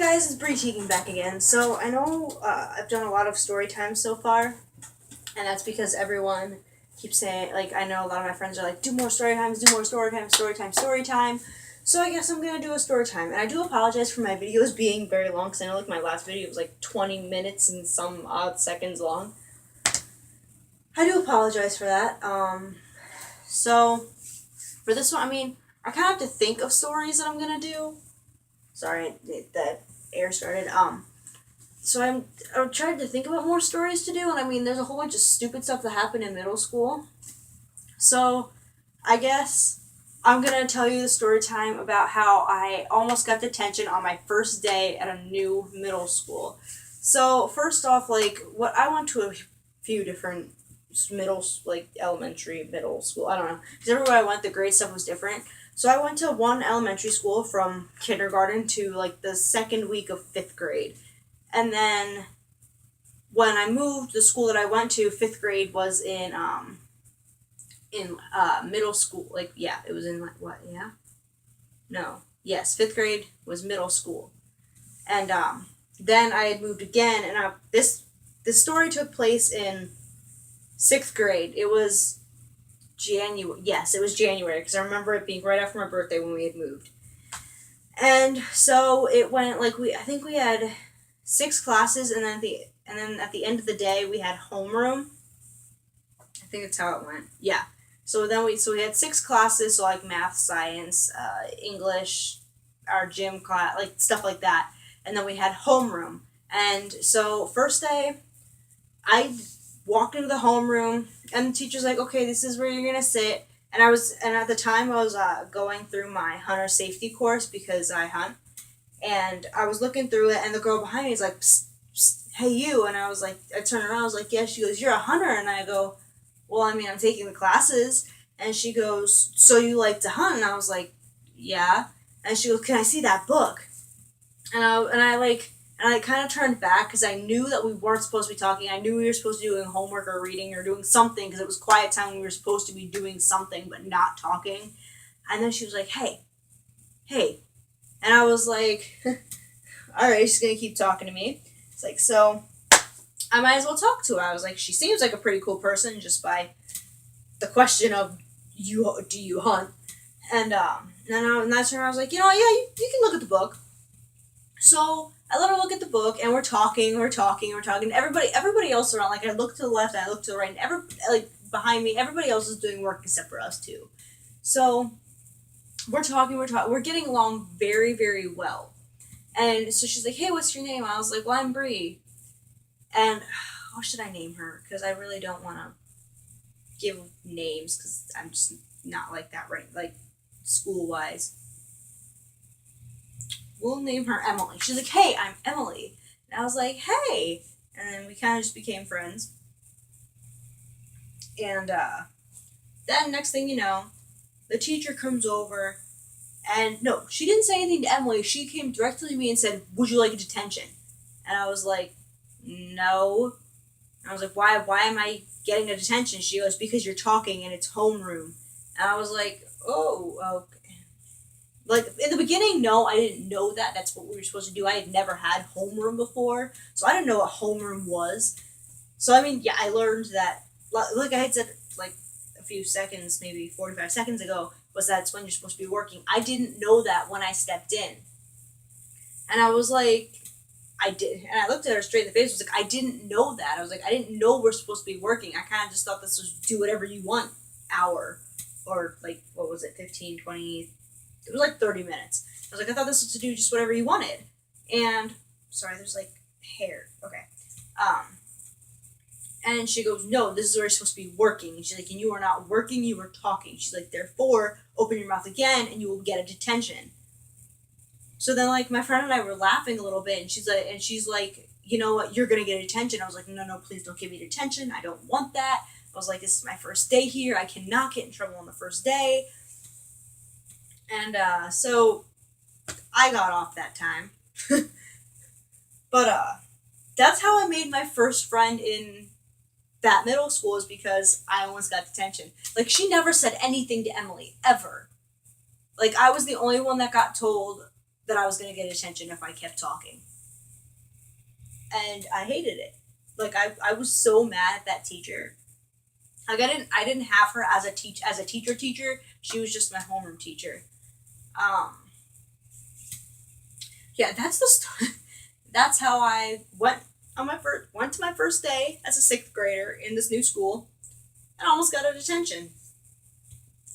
guys, it's Bree Teagan back again. So I know I've done a lot of story time so far, and that's because everyone keeps saying, like, I know a lot of my friends are like, do more story times, do more story time, story time, story time. So I guess I'm gonna do a story time, and I do apologize for my videos being very long, because I know like my last video was like 20 minutes and some odd seconds long. I do apologize for that. So for this one, I kind of have to think of stories that I'm gonna do. Sorry, that air started. So I'm trying to think about more stories to do, and there's a whole bunch of stupid stuff that happened in middle school. So I guess I'm gonna tell you the story time about how I almost got detention on my first day at a new middle school. So first off, I went to a few different elementary, middle school. I don't know, because everywhere I went, the grade stuff was different. So I went to one elementary school from kindergarten to the second week of fifth grade. And then when I moved, the school that I went to, fifth grade was in middle school. It was in fifth grade was middle school. And then I had moved again, and this story took place in sixth grade. It was January. Yes, it was January, because I remember it being right after my birthday when we had moved. And so it went I think we had 6 classes, and then at the end of the day we had homeroom. I think that's how it went. Yeah. So we had 6 classes, so math, science, English, our gym class, stuff like that. And then we had homeroom. And so first day, I walked into the homeroom, and the teacher's like, okay, this is where you're gonna sit. And at the time I was going through my hunter safety course, because I hunt, and I was looking through it, and the girl behind me is like, psst, psst, hey you, and I turned around, I was like, yeah. She goes, you're a hunter? And I go, well, I'm taking the classes. And she goes, so you like to hunt? And I was like, yeah. And she goes, can I see that book? And I kind of turned back, because I knew that we weren't supposed to be talking. I knew we were supposed to be doing homework or reading or doing something, because it was quiet time. We were supposed to be doing something but not talking. And then she was like, hey. And I was like, all right, she's going to keep talking to me. It's like, so I might as well talk to her. I was like, she seems like a pretty cool person just by the question of, do you hunt? And that's when I was like, yeah, you can look at the book. So I let her look at the book, and we're talking. Everybody else around, I look to the left, and I look to the right, and behind me, everybody else is doing work except for us two. So we're talking, we're getting along very, very well. And so she's like, hey, what's your name? I was like, well, I'm Bree. And how should I name her? Because I really don't want to give names, because I'm just not like that, right? School-wise. We'll name her Emily. She's like, hey, I'm Emily. And I was like, hey. And then we kind of just became friends. And then next thing you know, the teacher comes over, and no, she didn't say anything to Emily. She came directly to me and said, would you like a detention? And I was like, no. And I was like, why am I getting a detention? She goes, because you're talking and it's homeroom. And I was like, oh, okay. In the beginning, no, I didn't know that that's what we were supposed to do. I had never had homeroom before, so I didn't know what homeroom was. So, I learned that, like I had said, a few seconds, maybe 45 seconds ago, was that's when you're supposed to be working. I didn't know that when I stepped in. And I was like, I did, and I looked at her straight in the face, I was like, I didn't know that. I was like, I didn't know we're supposed to be working. I kind of just thought this was do whatever you want hour, or, what was it, 15, 20... It was 30 minutes. I was like, I thought this was to do just whatever you wanted. And, sorry, there's hair. Okay. And she goes, no, this is where you're supposed to be working. And she's like, and you are not working, you are talking. She's like, therefore, open your mouth again and you will get a detention. So then, my friend and I were laughing a little bit, and she's like, you know what, you're going to get a detention. I was like, no, please don't give me detention. I don't want that. I was like, this is my first day here. I cannot get in trouble on the first day. And so I got off that time. But that's how I made my first friend in that middle school, is because I almost got detention. She never said anything to Emily, ever. I was the only one that got told that I was going to get attention if I kept talking. And I hated it. Like, I was so mad at that teacher. Like, I didn't have her as a teacher. She was just my homeroom teacher. Yeah, that's the story. That's how I went to my first day as a 6th grader in this new school, and almost got a detention.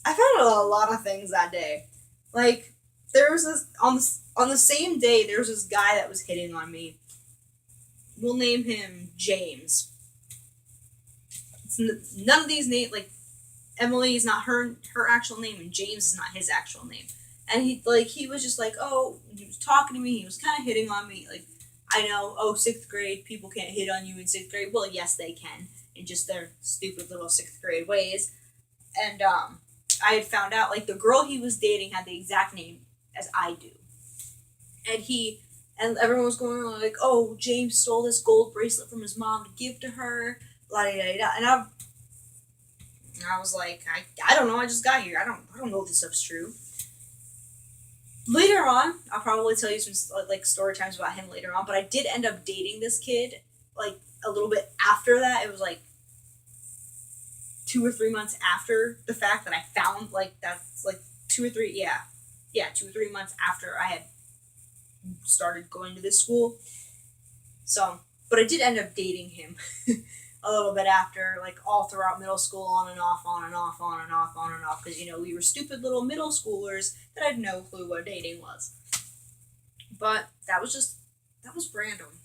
I found out a lot of things that day. Like, there was this on the same day, there was this guy that was hitting on me. We'll name him James. None of these names, like, Emily is not her actual name, and James is not his actual name. And he was just like, oh, he was talking to me, he was kind of hitting on me, like, I know, 6th grade, people can't hit on you in 6th grade. Well, yes, they can, in just their stupid little 6th grade ways. And, I had found out, like, the girl he was dating had the exact name as I do. And everyone was going on, like, oh, James stole this gold bracelet from his mom to give to her, la da da da. And I was like, I don't know, I just got here. I don't know if this stuff's true. Later on, I'll probably tell you some, like, story times about him later on, but I did end up dating this kid, like, a little bit after that. It was, like, 2 or 3 months after the fact that I found, like, that's, like, 2 or 3 months after I had started going to this school. So, but I did end up dating him a little bit after, like, all throughout middle school, on and off, because, we were stupid little middle schoolers that had no clue what dating was. But that was random.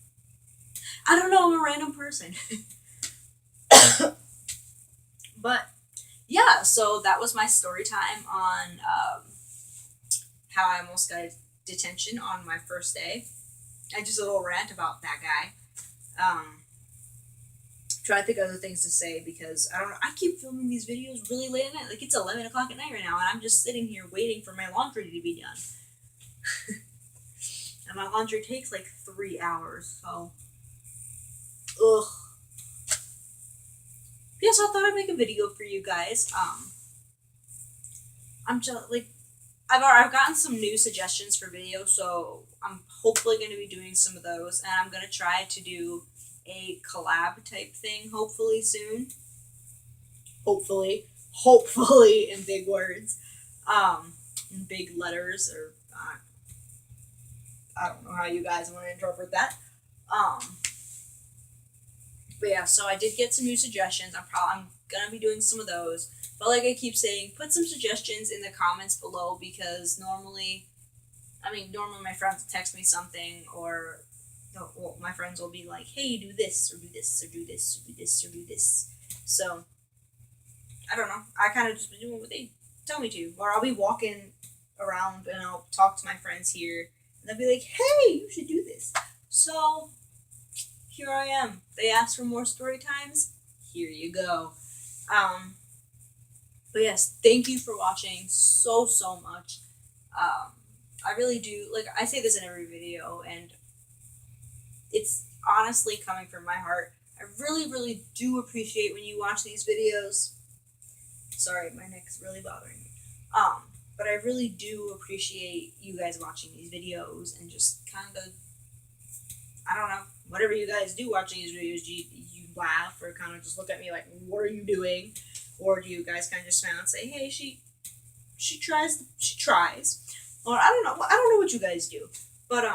I don't know, I'm a random person. But, yeah, so that was my story time on how I almost got a detention on my first day. I just a little rant about that guy. Try to think of other things to say, because I don't know, I keep filming these videos really late at night. Like, it's 11 o'clock at night right now, and I'm just sitting here waiting for my laundry to be done. And my laundry takes like 3 hours, so ugh. Yeah, so I thought I'd make a video for you guys. I'm just like, I've gotten some new suggestions for videos, so I'm hopefully going to be doing some of those, and I'm going to try to do a collab type thing hopefully soon. Hopefully in big words, in big letters, or I don't know how you guys want to interpret that. But yeah, so I did get some new suggestions. I'm gonna be doing some of those. But like I keep saying, put some suggestions in the comments below, because normally my friends will text me something, or my friends will be like, hey, do this, or do this, or do this, or do this, or do this. So, I don't know. I kind of just been doing what they tell me to. Or I'll be walking around and I'll talk to my friends here, and they'll be like, hey, you should do this. So, here I am. They asked for more story times. Here you go. But yes, thank you for watching so much. I really do, like, I say this in every video, and it's honestly coming from my heart. I really do appreciate when you watch these videos. Sorry, my neck is really bothering me. But I really do appreciate you guys watching these videos, and just kind of, I don't know, whatever you guys do watching these videos, you laugh, or kind of just look at me like, what are you doing? Or do you guys kind of just smile and say, hey, she tries. Or I don't know what you guys do. But,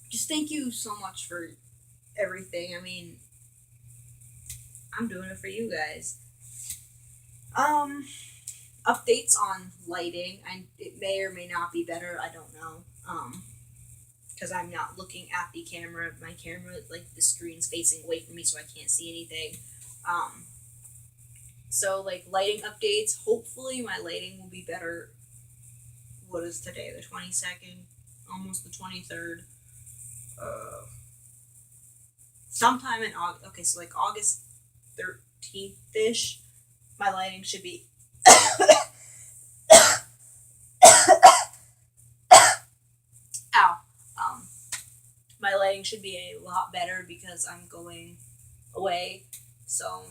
just thank you so much for everything. I mean, I'm doing it for you guys. Updates on lighting, and it may or may not be better, I don't know. Because I'm not looking at the camera. My camera, like, the screen's facing away from me, so I can't see anything. So, like, lighting updates, hopefully my lighting will be better. What is today, the 22nd? Almost the 23rd. Sometime in August, okay, so like August 13th-ish, my lighting should be my lighting should be a lot better, because I'm going away. So,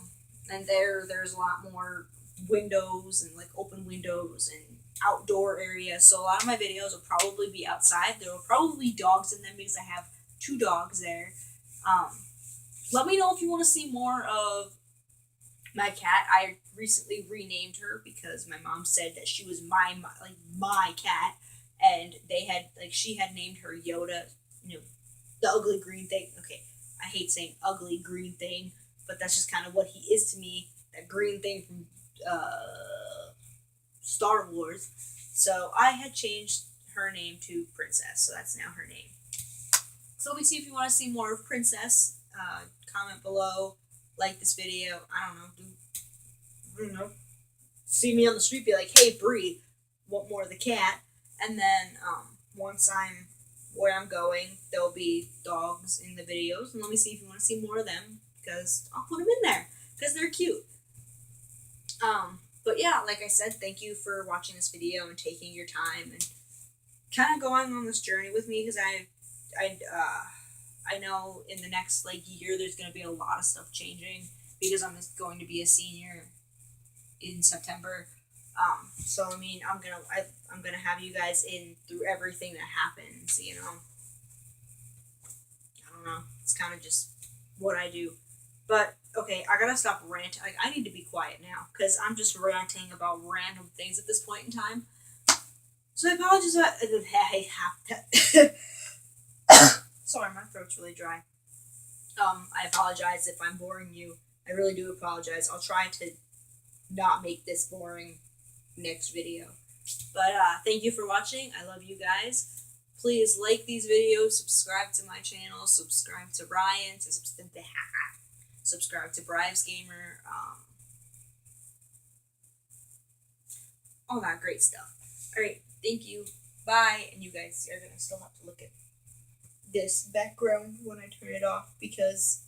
and there's a lot more windows, and like open windows, and outdoor area. So a lot of my videos will probably be outside. There will probably be dogs in them because I have 2 dogs there. Let me know if you want to see more of my cat. I recently renamed her because my mom said that she was my cat, and she had named her Yoda, the ugly green thing. Okay, I hate saying ugly green thing, but that's just kind of what he is to me. That green thing from Star Wars. So I had changed her name to Princess, so that's now her name. So let me see if you want to see more of Princess. Comment below, like this video. I don't know. See me on the street, be like, "Hey, Bree, want more of the cat?" And then once I'm where I'm going, there'll be dogs in the videos, and let me see if you want to see more of them because I'll put them in there because they're cute. But yeah, like I said, thank you for watching this video and taking your time and kind of going on this journey with me because I know in the next year there's going to be a lot of stuff changing because I'm just going to be a senior in September. So I mean, I'm gonna have you guys in through everything that happens. I don't know. It's kind of just what I do. But okay, I gotta stop ranting. I need to be quiet now because I'm just ranting about random things at this point in time. So I apologize. Sorry, my throat's really dry. I apologize if I'm boring you. I really do apologize. I'll try to not make this boring next video. But thank you for watching. I love you guys. Please like these videos, subscribe to my channel, subscribe to Ryan, subscribe to Brives Gamer, all that great stuff. Alright, thank you. Bye. And you guys are gonna still have to look at this background when I turn it off because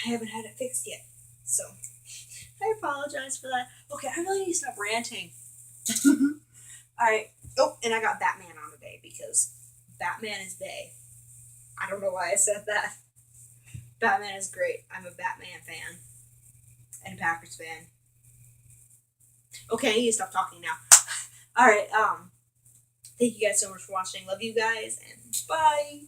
I haven't had it fixed yet. So I apologize for that. Okay, I really need to stop ranting. Alright. Oh, and I got Batman on today because Batman is bae. I don't know why I said that. Batman is great. I'm a Batman fan. And a Packers fan. Okay, I need to stop talking now. Alright, thank you guys so much for watching. Love you guys, and bye!